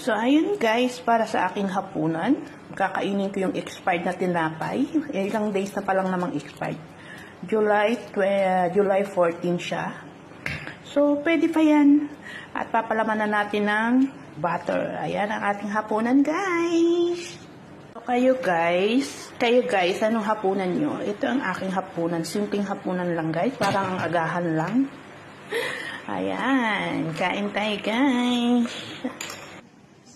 So, ayun guys, para sa aking hapunan, kakainin ko yung expired na tinapay. Ilang days na palang namang expired. July 14 siya. So, pwede pa yan. At papalaman na natin ng butter. Ayan ang ating hapunan, guys. So, kayo guys, anong hapunan nyo? Ito ang aking hapunan. Simpleng hapunan lang, guys. Parang ang agahan lang. Ayan. Kain tayo, guys.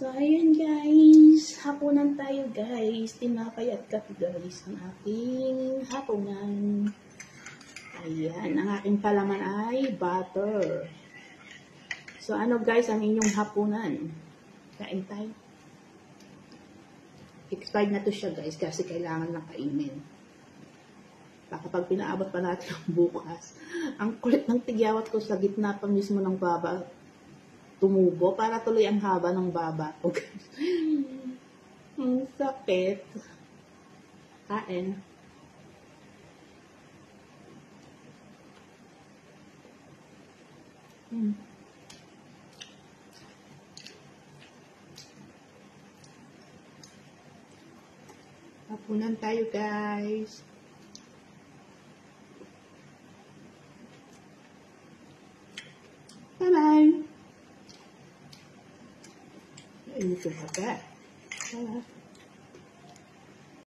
So, ayan guys, hapunan tayo guys, tinapay at kape guys, ang aking hapunan. Ayan, ang aking palaman ay butter. So, ano guys, ang inyong hapunan? Kain tayo. Expired na to siya guys, kasi kailangan na kainin. Baka pag pinaabot pa natin ang bukas, ang kulit ng tigyawat ko sa gitna pa mismo ng baba, tumubo para tuloy ang haba ng baba ko. Ang sakit. Kain. Hapunan tayo guys. Bye-bye. Ini tuh pakai.